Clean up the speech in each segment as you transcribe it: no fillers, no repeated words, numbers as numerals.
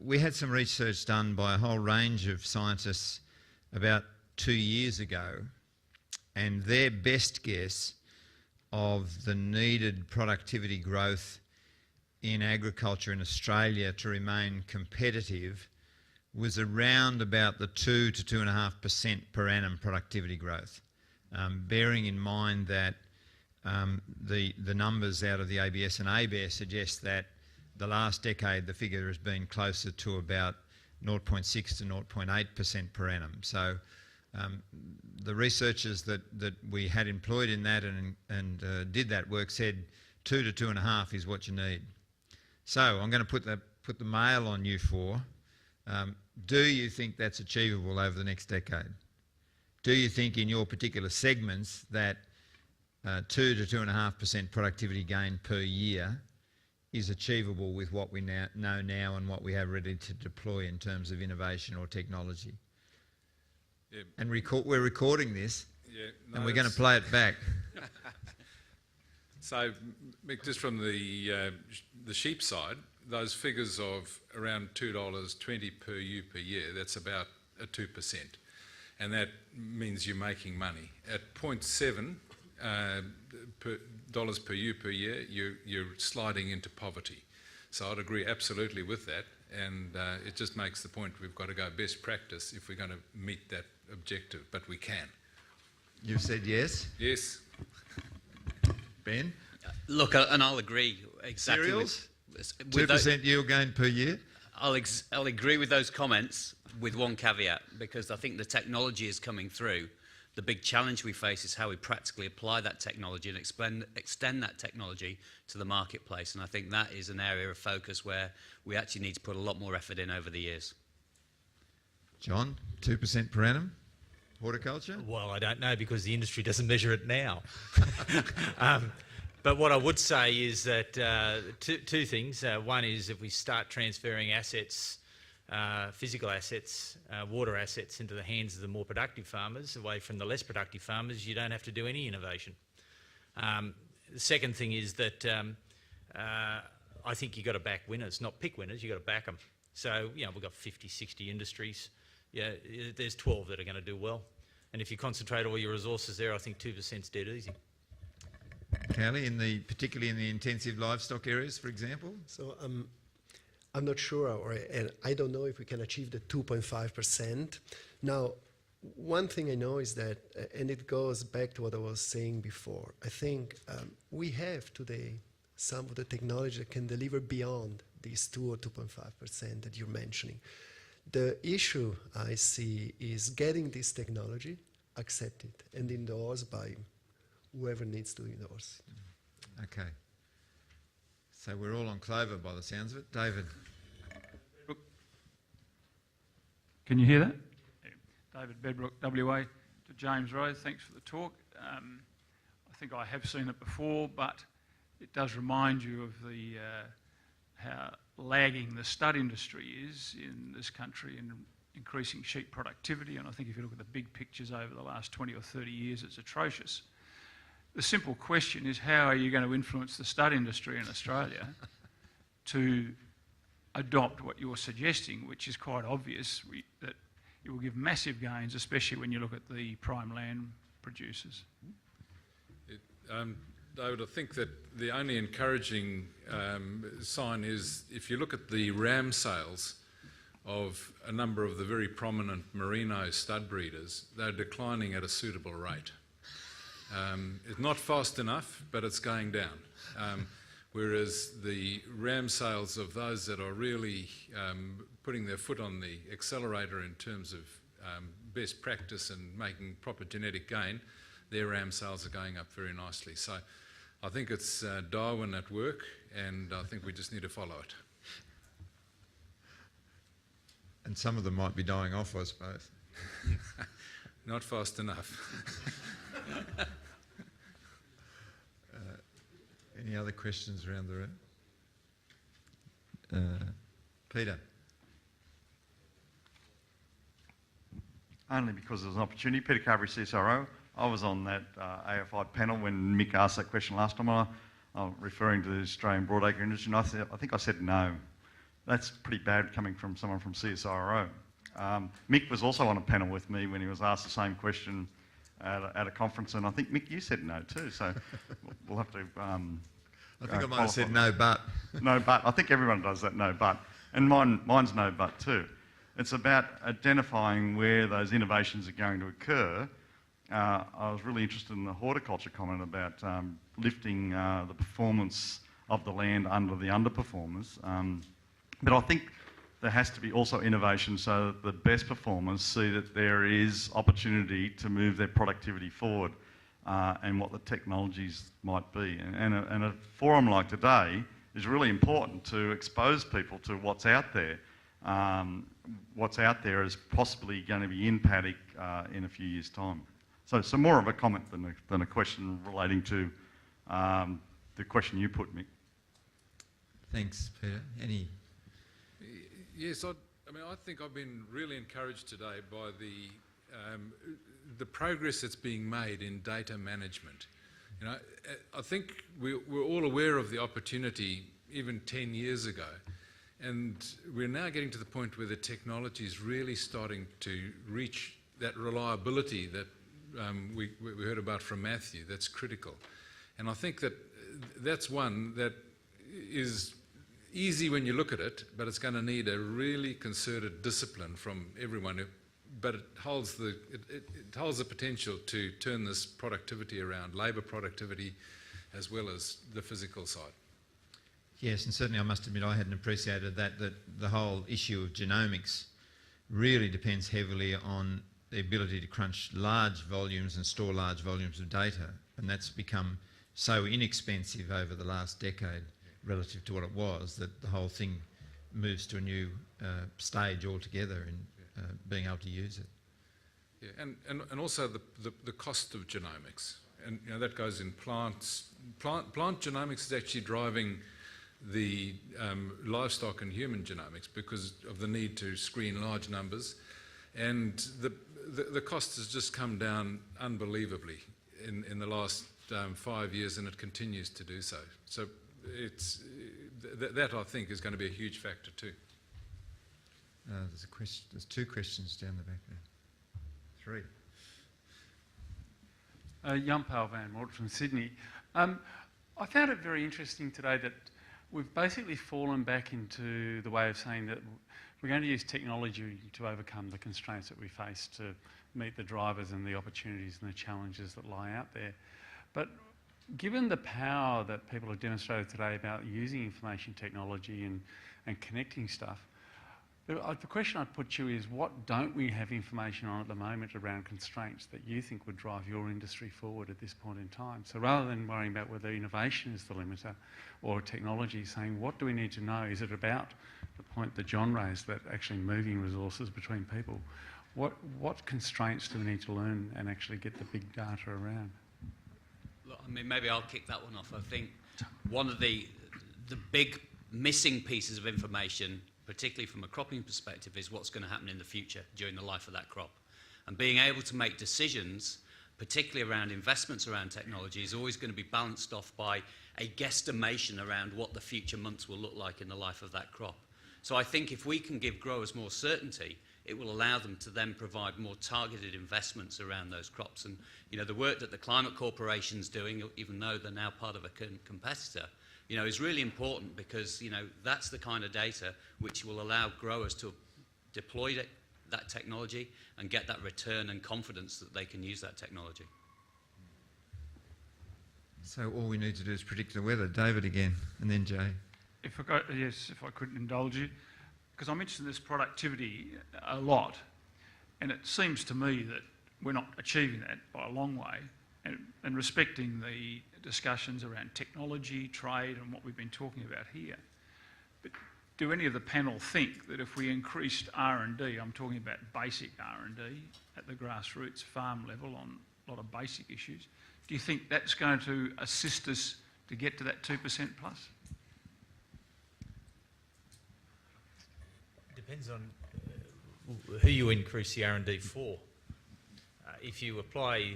we had some research done by a whole range of scientists about 2 years ago, and their best guess of the needed productivity growth in agriculture in Australia to remain competitive was around about the 2 to 2.5% per annum productivity growth, bearing in mind that the numbers out of the ABS and ABARE suggest that the last decade the figure has been closer to about 0.6 to 0.8% per annum. So the researchers that we had employed in that and did that work said 2 to 2.5 is what you need. So I'm going to put the mail on you for. Do you think that's achievable over the next decade? Do you think in your particular segments that 2 to 2.5% productivity gain per year is achievable with what we know now and what we have ready to deploy in terms of innovation or technology? Yeah. And we're recording this, and we're going to play it back. So, Mick, just from the sheep side, those figures of around $2.20 per ewe per year, that's about a 2%. And that means you're making money. At 0.7 dollars per ewe per year, you're sliding into poverty. So I'd agree absolutely with that. And it just makes the point we've got to go best practice if we're going to meet that objective, but we can. You've said yes? Yes. Ben? Look, and I'll agree exactly. Cereals? With 2% yield gain per year? I'll agree with those comments with one caveat, because I think the technology is coming through. The big challenge we face is how we practically apply that technology and extend that technology to the marketplace. And I think that is an area of focus where we actually need to put a lot more effort in over the years. John, 2% per annum? Horticulture? Well, I don't know, because the industry doesn't measure it now. But what I would say is that two things. One is if we start transferring assets, physical assets, water assets into the hands of the more productive farmers, away from the less productive farmers, you don't have to do any innovation. The second thing is that I think you've got to back winners, not pick winners, you've got to back them. So, you know, we've got 50, 60 industries. Yeah, there's 12 that are going to do well. And if you concentrate all your resources there, I think 2% is dead easy. Callie, particularly in the intensive livestock areas, for example? So I'm not sure, and I don't know if we can achieve the 2.5%. Now, one thing I know is that, and it goes back to what I was saying before, I think we have today some of the technology that can deliver beyond these 2 or 2.5% that you're mentioning. The issue I see is getting this technology accepted and endorsed by whoever needs to endorse. Okay. So we're all on clover by the sounds of it. David. Can you hear that? Yeah. David Bedbrook, WA. To James Rose, thanks for the talk. I think I have seen it before, but it does remind you of the how lagging the stud industry is in this country in increasing sheep productivity. And I think if you look at the big pictures over the last 20 or 30 years, it's atrocious. The simple question is, how are you going to influence the stud industry in Australia to adopt what you're suggesting, which is quite obvious, that it will give massive gains, especially when you look at the prime land producers? David, I think that the only encouraging sign is if you look at the ram sales of a number of the very prominent merino stud breeders, they're declining at a suitable rate. It's not fast enough, but it's going down. Whereas the ram sales of those that are really putting their foot on the accelerator in terms of best practice and making proper genetic gain, their ram sales are going up very nicely. So I think it's Darwin at work, and I think we just need to follow it. And some of them might be dying off, I suppose. Not fast enough. Any other questions around the room? Peter. Only because there was an opportunity. Peter Carberry, CSRO. I was on that AFI panel when Mick asked that question last time. I'm referring to the Australian broadacre industry, and I think I said no. That's pretty bad coming from someone from CSIRO. Mick was also on a panel with me when he was asked the same question at a conference, and I think, Mick, you said no too, so we'll have to I think I might have said no, but. No, but. I think everyone does that, no, but. And mine's no, but too. It's about identifying where those innovations are going to occur. I was really interested in the horticulture comment about lifting the performance of the land under the underperformers. But I think there has to be also innovation so that the best performers see that there is opportunity to move their productivity forward and what the technologies might be. And a forum like today is really important to expose people to what's out there. What's out there is possibly going to be in paddock in a few years' time. So more of a comment than a question relating to the question you put, Mick. Thanks, Peter. Any? Yes, I think I've been really encouraged today by the progress that's being made in data management. You know, I think we're all aware of the opportunity even 10 years ago, and we're now getting to the point where the technology is really starting to reach that reliability that we heard about from Matthew. That's critical, and I think that's one that is easy when you look at it, but it's going to need a really concerted discipline from everyone. But it holds the potential to turn this productivity around, labour productivity, as well as the physical side. Yes, and certainly I must admit I hadn't appreciated that the whole issue of genomics really depends heavily on the ability to crunch large volumes and store large volumes of data, and that's become so inexpensive over the last decade relative to what it was, that the whole thing moves to a new stage altogether in being able to use it. Yeah, and also the cost of genomics, and you know that goes in plants. Plant genomics is actually driving the livestock and human genomics because of the need to screen large numbers, and the cost has just come down unbelievably in the last 5 years, and it continues to do so. So it's that I think is going to be a huge factor too. There's a question. There's two questions down the back there. Three. Yampal Van Mort from Sydney. I found it very interesting today that we've basically fallen back into the way of saying that we're going to use technology to overcome the constraints that we face to meet the drivers and the opportunities and the challenges that lie out there. But given the power that people have demonstrated today about using information technology and connecting stuff, the question I'd put to you is, what don't we have information on at the moment around constraints that you think would drive your industry forward at this point in time? So rather than worrying about whether innovation is the limiter or technology, saying what do we need to know? Is it about the point that John raised, about actually moving resources between people? What constraints do we need to learn and actually get the big data around? Look, I mean, maybe I'll kick that one off. I think one of the big missing pieces of information, particularly from a cropping perspective, is what's going to happen in the future during the life of that crop. And being able to make decisions, particularly around investments around technology, is always going to be balanced off by a guesstimation around what the future months will look like in the life of that crop. So I think if we can give growers more certainty, it will allow them to then provide more targeted investments around those crops. And you know, the work that the Climate Corporation's doing, even though they're now part of a competitor, you know, is really important, because you know that's the kind of data which will allow growers to deploy that technology and get that return and confidence that they can use that technology. So all we need to do is predict the weather. David again, and then Jay. If I could indulge you, because I mentioned this productivity a lot, and it seems to me that we're not achieving that by a long way, and respecting the discussions around technology, trade, and what we've been talking about here. But do any of the panel think that if we increased R&D, I'm talking about basic R&D at the grassroots farm level on a lot of basic issues, do you think that's going to assist us to get to that 2% plus? Depends on who you increase the R&D for. if you apply,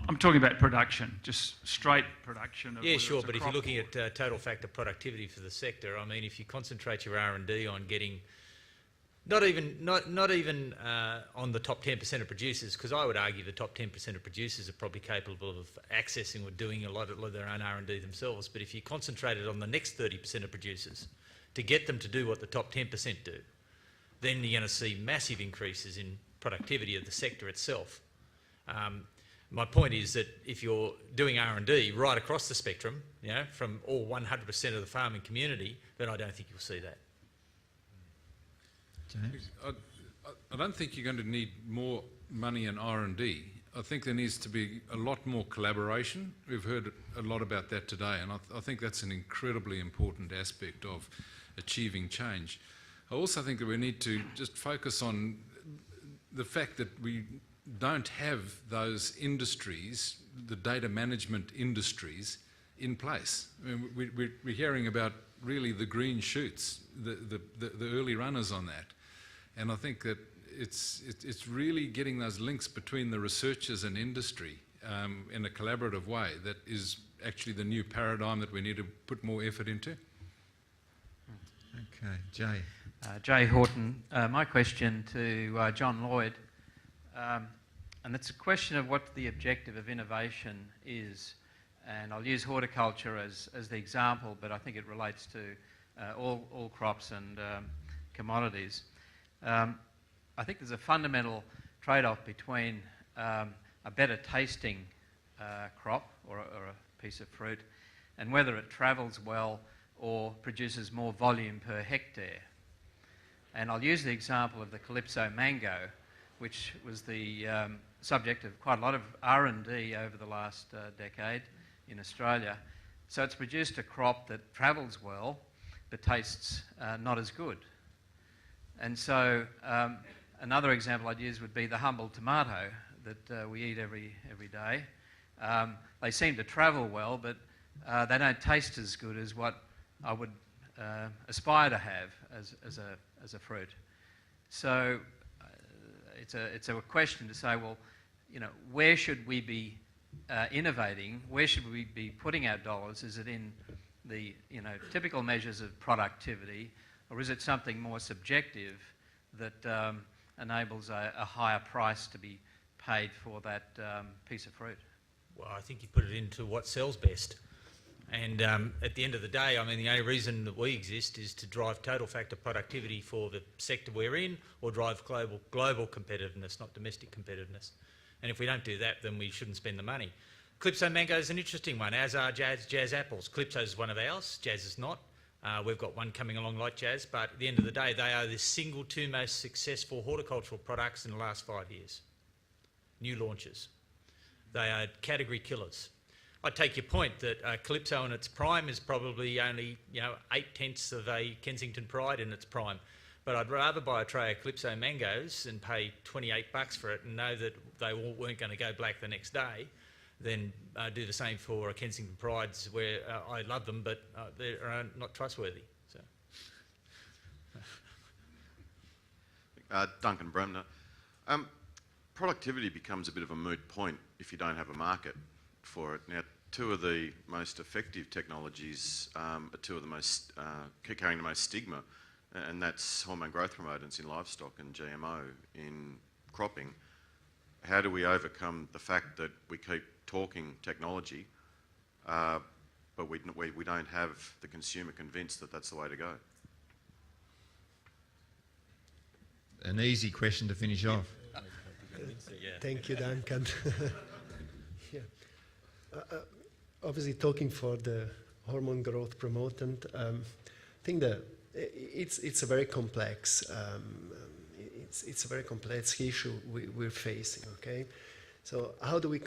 I'm talking about production, just straight production. Of yeah, whether sure, it's a but if crop you're looking or- at total factor productivity for the sector, I mean, if you concentrate your R&D on getting, not even on the top 10% of producers, because I would argue the top 10% of producers are probably capable of accessing or doing a lot of their own R&D themselves, but if you concentrated on the next 30% of producers to get them to do what the top 10% do, then you're going to see massive increases in productivity of the sector itself. My point is that if you're doing R&D right across the spectrum, you know, from all 100% of the farming community, then I don't think you'll see that. James? I don't think you're going to need more money in R&D. I think there needs to be a lot more collaboration. We've heard a lot about that today, and I think that's an incredibly important aspect of achieving change. I also think that we need to just focus on the fact that we don't have those industries, the data management industries, in place. I mean, we're hearing about really the green shoots, the early runners on that. And I think that it's really getting those links between the researchers and industry in a collaborative way that is actually the new paradigm that we need to put more effort into. Okay, Jay. Jay Horton. My question to John Lloyd, and it's a question of what the objective of innovation is. And I'll use horticulture as the example, but I think it relates to all crops and commodities. I think there's a fundamental trade-off between a better tasting crop or a piece of fruit and whether it travels well or produces more volume per hectare. And I'll use the example of the Calypso mango, which was the subject of quite a lot of R&D over the last decade in Australia. So it's produced a crop that travels well, but tastes not as good. And so another example I'd use would be the humble tomato that we eat every day. They seem to travel well, but they don't taste as good as what I would aspire to have as a fruit. So it's a question to say, well, you know, where should we be innovating? Where should we be putting our dollars? Is it in the typical measures of productivity, or is it something more subjective that enables a higher price to be paid for that piece of fruit? Well, I think you put it into what sells best. And at the end of the day, I mean, the only reason that we exist is to drive total factor productivity for the sector we're in, or drive global competitiveness, not domestic competitiveness. And if we don't do that, then we shouldn't spend the money. Calypso mango is an interesting one, as are jazz apples. Calypso is one of ours, jazz is not. We've got one coming along like jazz, but at the end of the day, they are the single two most successful horticultural products in the last 5 years. New launches. They are category killers. I take your point that Calypso in its prime is probably only 8/10 of a Kensington Pride in its prime. But I'd rather buy a tray of Calypso mangoes and pay $28 for it and know that they weren't going to go black the next day than do the same for a Kensington Prides where I love them, but they're not trustworthy. So. Duncan Bremner. Productivity becomes a bit of a moot point if you don't have a market for it. Now, two of the most effective technologies are two of the most carrying the most stigma, and that's hormone growth promotants in livestock and GMO in cropping. How do we overcome the fact that we keep talking technology, but we don't have the consumer convinced that that's the way to go? An easy question to finish off. Thank you, Duncan. Yeah. Obviously, talking for the hormone growth promotant, I think that it's a very complex. It's a very complex issue we're facing. Okay, so how do we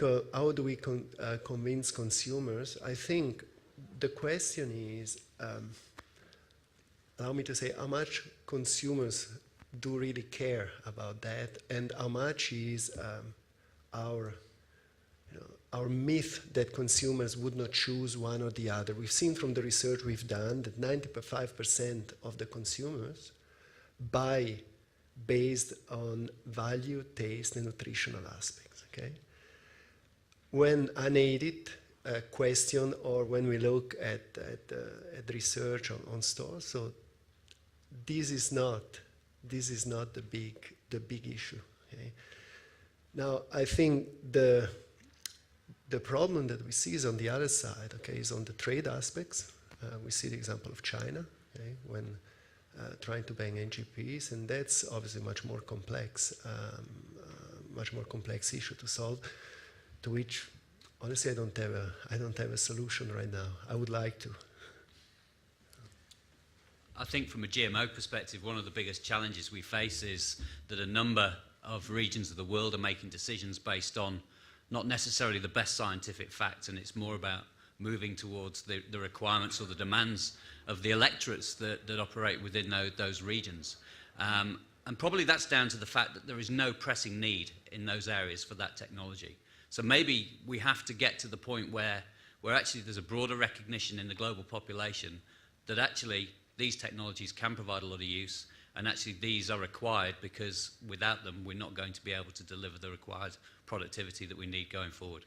convince consumers? I think the question is, allow me to say, how much consumers do really care about that, and how much is our myth that consumers would not choose one or the other. We've seen from the research we've done that 95% of the consumers buy based on value, taste, and nutritional aspects. Okay. When unaided question, or when we look at research on stores, so this is not the big issue. Okay? Now I think the problem that we see is on the other side. Okay, is on the trade aspects. We see the example of China, okay, when trying to ban NGPs, and that's obviously much more complex issue to solve, to which honestly I don't have a solution right now. I would like to. I think from a GMO perspective, one of the biggest challenges we face is that a number of regions of the world are making decisions based on not necessarily the best scientific facts, and it's more about moving towards the requirements or the demands of the electorates that operate within those regions. And probably that's down to the fact that there is no pressing need in those areas for that technology. So maybe we have to get to the point where actually there's a broader recognition in the global population that actually these technologies can provide a lot of use, and actually these are required because without them we're not going to be able to deliver the required productivity that we need going forward.